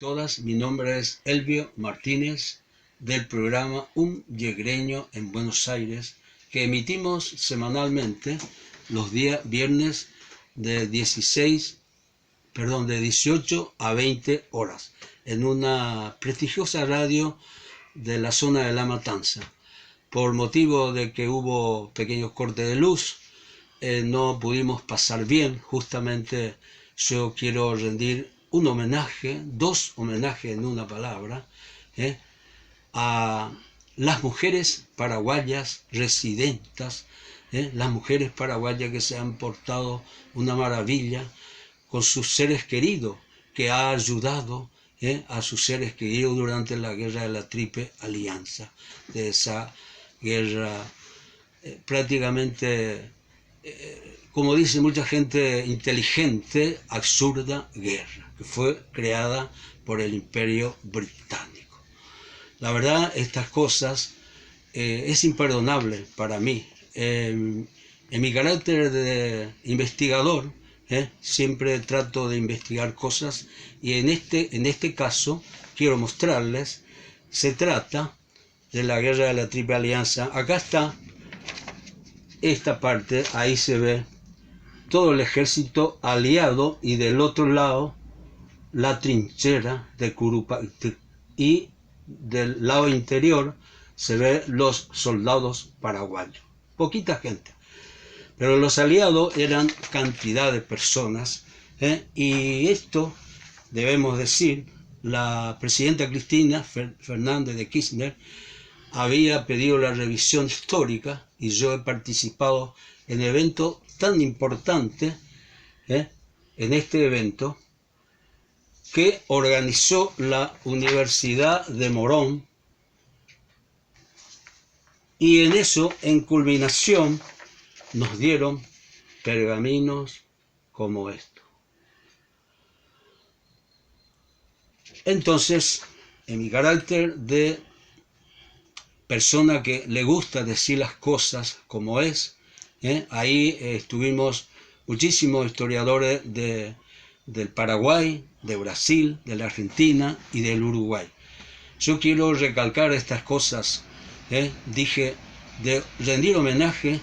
todas, mi nombre es Elvio Martínez del programa Un Yegreño en Buenos Aires, que emitimos semanalmente los días viernes de 18 a 20 horas en una prestigiosa radio de la zona de La Matanza. Por motivo de que hubo pequeños cortes de luz, no pudimos pasar bien. Justamente yo quiero rendir un homenaje, dos homenajes en una palabra, a las mujeres paraguayas residentas, las mujeres paraguayas que se han portado una maravilla con sus seres queridos, que ha ayudado a sus seres queridos durante la guerra de la Triple Alianza, de esa guerra prácticamente, como dice mucha gente inteligente, absurda guerra, que fue creada por el Imperio Británico. La verdad, estas cosas es imperdonable para mí. En mi carácter de investigador, siempre trato de investigar cosas, y en este caso quiero mostrarles, se trata de la guerra de la Triple Alianza. Acá está esta parte, ahí se ve todo el ejército aliado y del otro lado la trinchera de Curupaytí, y del lado interior se ve los soldados paraguayos, poquita gente, pero los aliados eran cantidad de personas, y esto debemos decir, la presidenta Cristina Fernández de Kirchner había pedido la revisión histórica, y yo he participado en eventos tan importantes, en este evento que organizó la Universidad de Morón, y en eso, en culminación, nos dieron pergaminos como esto. Entonces, en mi carácter de persona que le gusta decir las cosas como es, ahí estuvimos muchísimos historiadores del Paraguay, de Brasil, de la Argentina y del Uruguay. Yo quiero recalcar estas cosas, dije, de rendir homenaje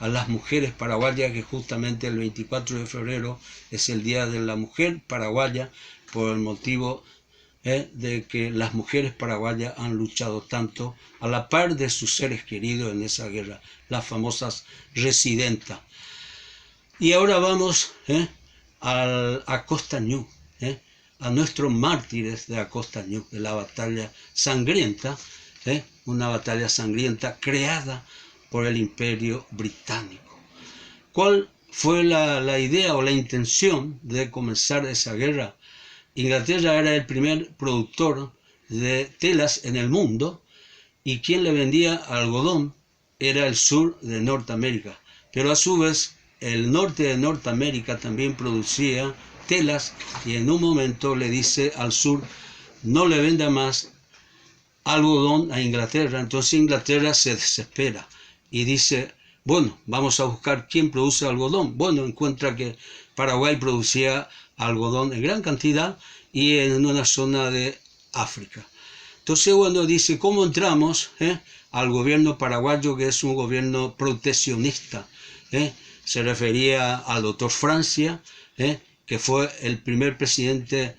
a las mujeres paraguayas, que justamente el 24 de febrero es el Día de la Mujer Paraguaya, por el motivo de que las mujeres paraguayas han luchado tanto a la par de sus seres queridos en esa guerra, las famosas residentas. Y ahora vamos a Costañú, a nuestros mártires de Acostañú, de la batalla sangrienta, una batalla sangrienta creada por el Imperio Británico. ¿Cuál fue la idea o la intención de comenzar esa guerra? Inglaterra era el primer productor de telas en el mundo, y quien le vendía algodón era el sur de Norteamérica, pero a su vez el norte de Norteamérica también producía telas, y en un momento le dice al sur: no le venda más algodón a Inglaterra. Entonces Inglaterra se desespera y dice: bueno, vamos a buscar quién produce algodón. Bueno, encuentra que Paraguay producía algodón en gran cantidad y en una zona de África. Entonces, bueno, dice: ¿cómo entramos al gobierno paraguayo, que es un gobierno proteccionista? Se refería al doctor Francia, que fue el primer presidente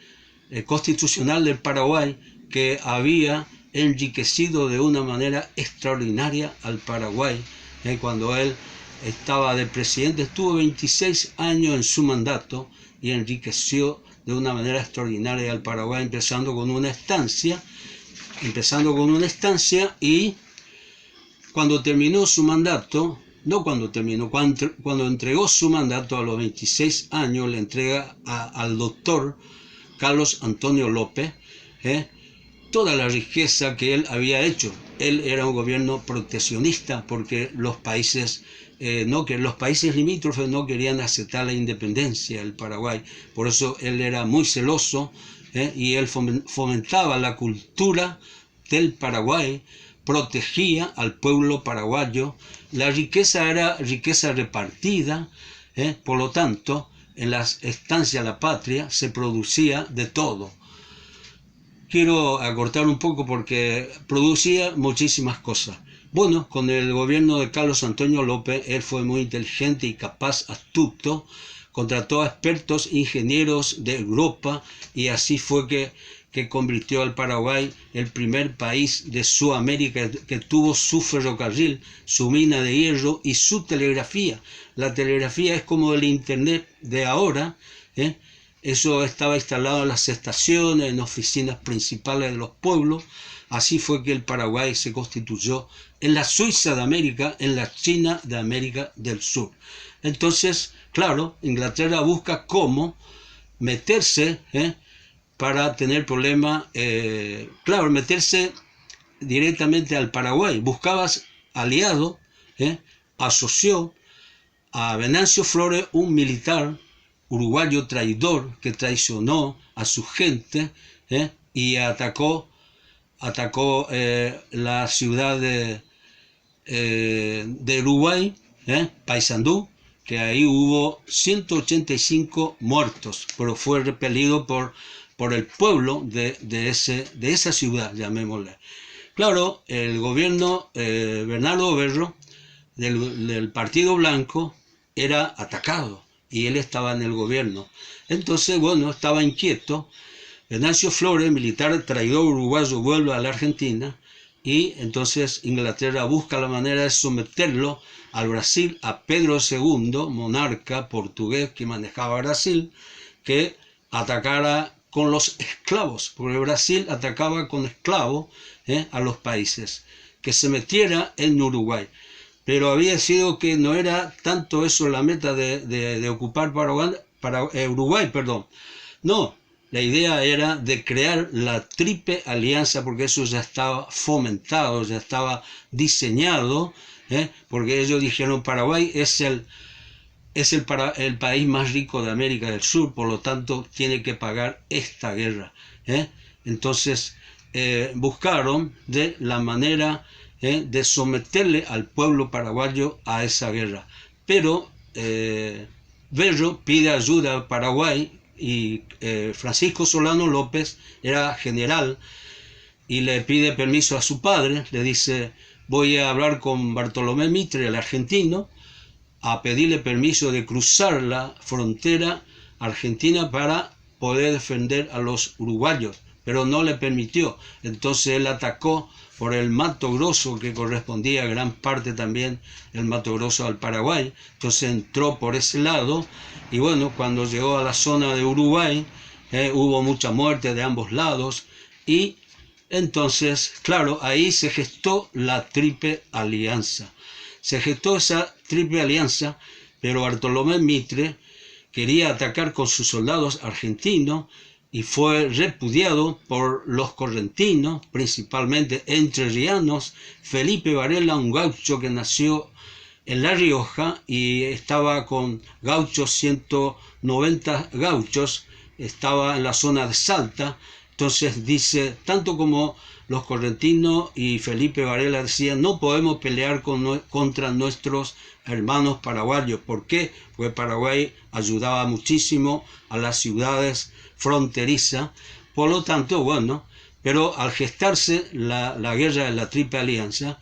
constitucional del Paraguay, que había enriquecido de una manera extraordinaria al Paraguay. Cuando él estaba de presidente, estuvo 26 años en su mandato y enriqueció de una manera extraordinaria al Paraguay, empezando con una estancia, y cuando terminó su mandato, cuando entregó su mandato a los 26 años, le entrega al doctor Carlos Antonio López toda la riqueza que él había hecho. Él era un gobierno proteccionista porque los países limítrofes no querían aceptar la independencia del Paraguay. Por eso él era muy celoso, y él fomentaba la cultura del Paraguay, protegía al pueblo paraguayo. La riqueza era riqueza repartida, por lo tanto, en las estancias de la patria se producía de todo. quiero acortar un poco porque producía muchísimas cosas. Bueno, con el gobierno de Carlos Antonio López, él fue muy inteligente y capaz, astuto, contrató a expertos ingenieros de Europa y así fue que convirtió al Paraguay el primer país de Sudamérica que tuvo su ferrocarril, su mina de hierro y su telegrafía. La telegrafía es como el internet de ahora, ¿eh? Eso estaba instalado en las estaciones, en oficinas principales de los pueblos. Así fue que el Paraguay se constituyó en la Suiza de América, en la China de América del Sur. Entonces, claro, Inglaterra busca cómo meterse, para tener problemas, claro, meterse directamente al Paraguay. Buscabas aliado, asoció a Venancio Flores, un militar uruguayo traidor que traicionó a su gente, y atacó la ciudad de Uruguay, Paysandú, que ahí hubo 185 muertos, pero fue repelido por el pueblo de esa ciudad, llamémosle. Claro, el gobierno Bernardo Berro del Partido Blanco era atacado y él estaba en el gobierno. Entonces, bueno, estaba inquieto. Venancio Flores, militar traidor uruguayo, vuelve a la Argentina y entonces Inglaterra busca la manera de someterlo al Brasil, a Pedro II, monarca portugués que manejaba Brasil, que atacara con los esclavos, porque Brasil atacaba con esclavos a los países, que se metiera en Uruguay. Pero había sido que no era tanto eso la meta de ocupar Uruguay, perdón. No, la idea era de crear la Triple Alianza, porque eso ya estaba fomentado, ya estaba diseñado, porque ellos dijeron Paraguay es el país más rico de América del Sur, por lo tanto tiene que pagar esta guerra. Entonces buscaron de la manera de someterle al pueblo paraguayo a esa guerra. Pero Berro pide ayuda a Paraguay y Francisco Solano López era general y le pide permiso a su padre, le dice voy a hablar con Bartolomé Mitre, el argentino, a pedirle permiso de cruzar la frontera argentina para poder defender a los uruguayos, pero no le permitió. Entonces él atacó por el Mato Grosso, que correspondía a gran parte también el Mato Grosso al Paraguay. Entonces entró por ese lado y bueno, cuando llegó a la zona de Uruguay hubo mucha muerte de ambos lados y entonces, claro, ahí se gestó la Triple Alianza. Se gestó esa Triple Alianza, pero Bartolomé Mitre quería atacar con sus soldados argentinos y fue repudiado por los correntinos, principalmente entrerrianos. Felipe Varela, un gaucho que nació en La Rioja y estaba con gauchos, 190 gauchos, estaba en la zona de Salta. Entonces dice, tanto como los correntinos y Felipe Varela decían, no podemos pelear contra nuestros hermanos paraguayos. ¿Por qué? Porque Paraguay ayudaba muchísimo a las ciudades fronterizas. Por lo tanto, bueno, pero al gestarse la guerra de la Triple Alianza,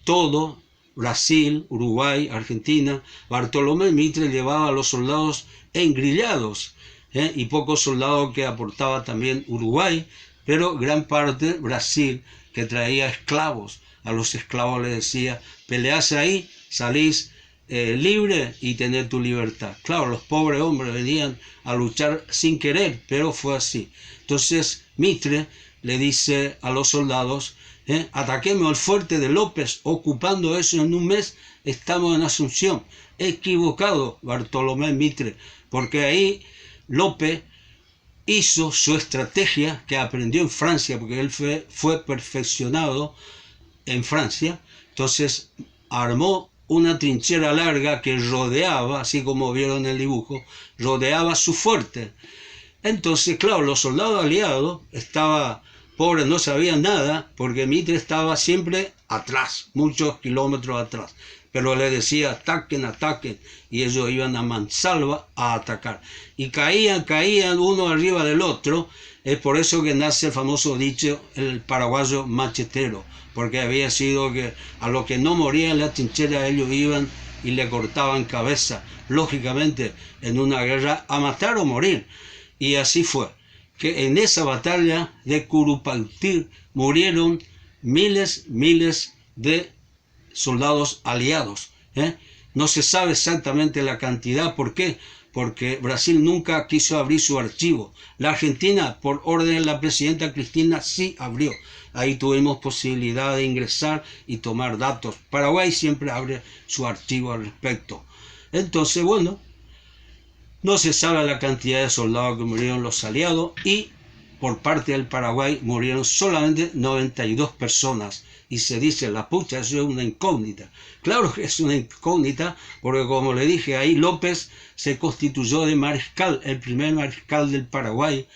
todo, Brasil, Uruguay, Argentina, Bartolomé Mitre llevaba a los soldados engrillados, y pocos soldados que aportaba también Uruguay, pero gran parte Brasil, que traía esclavos. A los esclavos les decía, peleás ahí, salís libre y tenés tu libertad. Claro, los pobres hombres venían a luchar sin querer, pero fue así. Entonces Mitre le dice a los soldados, ataquemos el fuerte de López, ocupando eso en un mes, estamos en Asunción. Equivocado Bartolomé Mitre, porque ahí López hizo su estrategia que aprendió en Francia, porque él fue perfeccionado en Francia. Entonces armó una trinchera larga que rodeaba, así como vieron en el dibujo, rodeaba su fuerte. Entonces, claro, los soldados aliados estaban pobres no sabían nada, porque Mitre estaba siempre atrás, muchos kilómetros atrás. Pero le decía, ataquen, ataquen, y ellos iban a mansalva a atacar. Y caían uno arriba del otro. Es por eso que nace el famoso dicho, el paraguayo machetero, porque había sido que a los que no morían en la trinchera ellos iban y le cortaban cabeza, lógicamente en una guerra a matar o morir. Y así fue, que en esa batalla de Curupaytí murieron miles de soldados aliados. No se sabe exactamente la cantidad. ¿Por qué? Porque Brasil nunca quiso abrir su archivo. La Argentina, por orden de la presidenta Cristina, sí abrió. Ahí tuvimos posibilidad de ingresar y tomar datos. Paraguay siempre abre su archivo al respecto. Entonces, bueno, no se sabe la cantidad de soldados que murieron los aliados, y por parte del Paraguay murieron solamente 92 personas. Y se dice, la pucha, eso es una incógnita. Claro que es una incógnita, porque como le dije, ahí López se constituyó de mariscal, el primer mariscal del Paraguay.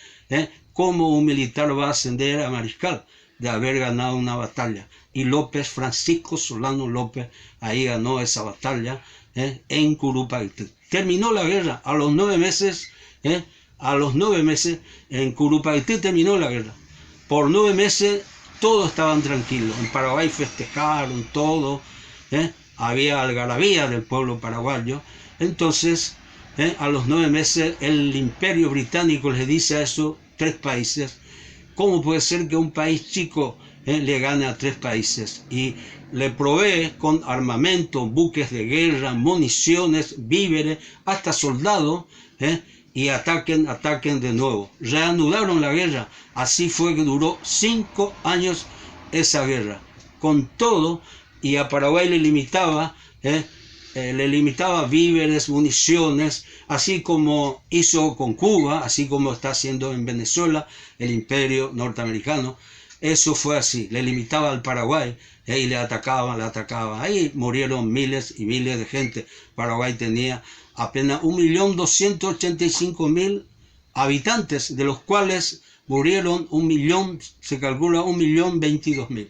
¿Cómo un militar va a ascender a mariscal? De haber ganado una batalla. Y López, Francisco Solano López, ahí ganó esa batalla en Curupaytí. Terminó la guerra a los 9 meses, a los 9 meses en Curupaytí terminó la guerra. Por 9 meses todos estaban tranquilos. En Paraguay festejaron todo, había algarabía del pueblo paraguayo. Entonces, a los 9 meses el Imperio Británico les dice a esos 3 países, ¿cómo puede ser que un país chico le gane a 3 países? Y le provee con armamento, buques de guerra, municiones, víveres, hasta soldados, y ataquen de nuevo. Reanudaron la guerra. Así fue que duró 5 años esa guerra. Con todo, y a Paraguay le limitaba víveres, municiones, así como hizo con Cuba, así como está haciendo en Venezuela el imperio norteamericano. Eso fue así, le limitaba al Paraguay y le atacaban. Ahí murieron miles y miles de gente. Paraguay tenía apenas 1.285.000 habitantes, de los cuales murieron se calcula 1.022.000.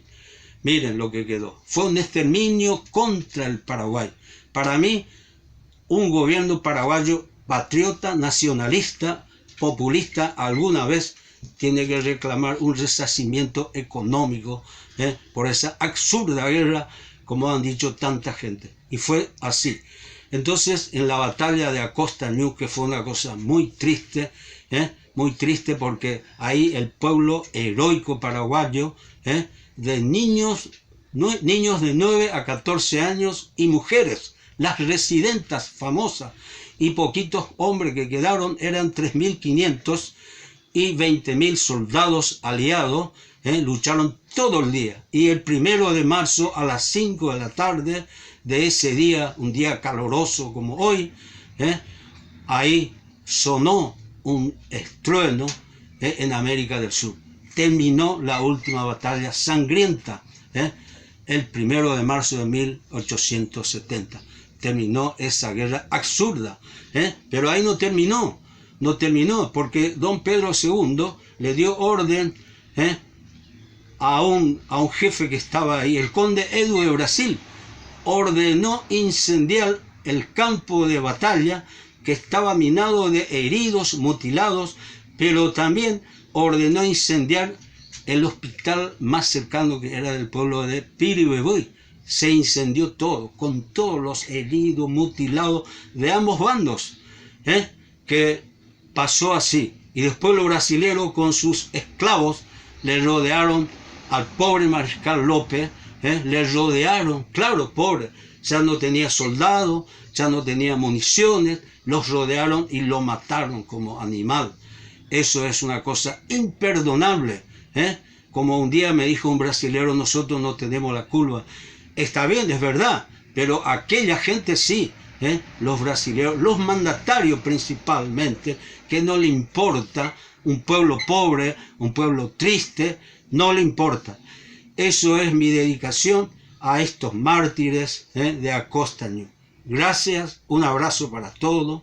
Miren lo que quedó. Fue un exterminio contra el Paraguay. Para mí, un gobierno paraguayo patriota, nacionalista, populista, alguna vez tiene que reclamar un resarcimiento económico por esa absurda guerra, como han dicho tanta gente. Y fue así. Entonces, en la batalla de Acostañú, que fue una cosa muy triste porque ahí el pueblo heroico paraguayo, de niños de 9 a 14 años y mujeres, las residentas famosas, y poquitos hombres que quedaron, eran 3.500 y 20.000 soldados aliados, lucharon todo el día. Y el 1 de marzo a las 5 de la tarde de ese día, un día caluroso como hoy, ahí sonó un estruendo en América del Sur. Terminó la última batalla sangrienta, el 1 de marzo de 1870. Terminó esa guerra absurda, pero ahí no terminó, porque don Pedro II le dio orden a un jefe que estaba ahí, el conde Edu de Brasil, ordenó incendiar el campo de batalla, que estaba minado de heridos, mutilados, pero también ordenó incendiar el hospital más cercano, que era del pueblo de Piribebuy. Se incendió todo, con todos los heridos, mutilados de ambos bandos, que pasó así. Y después los brasileños con sus esclavos le rodearon al pobre mariscal López, le rodearon, claro, pobre, ya no tenía soldados, ya no tenía municiones, los rodearon y lo mataron como animal. Eso es una cosa imperdonable, Como un día me dijo un brasileño, nosotros no tenemos la culpa. Está bien, es verdad, pero aquella gente sí, los brasileños, los mandatarios principalmente, que no le importa un pueblo pobre, un pueblo triste, no le importa. Eso es mi dedicación a estos mártires de Acostañú. Gracias, un abrazo para todos.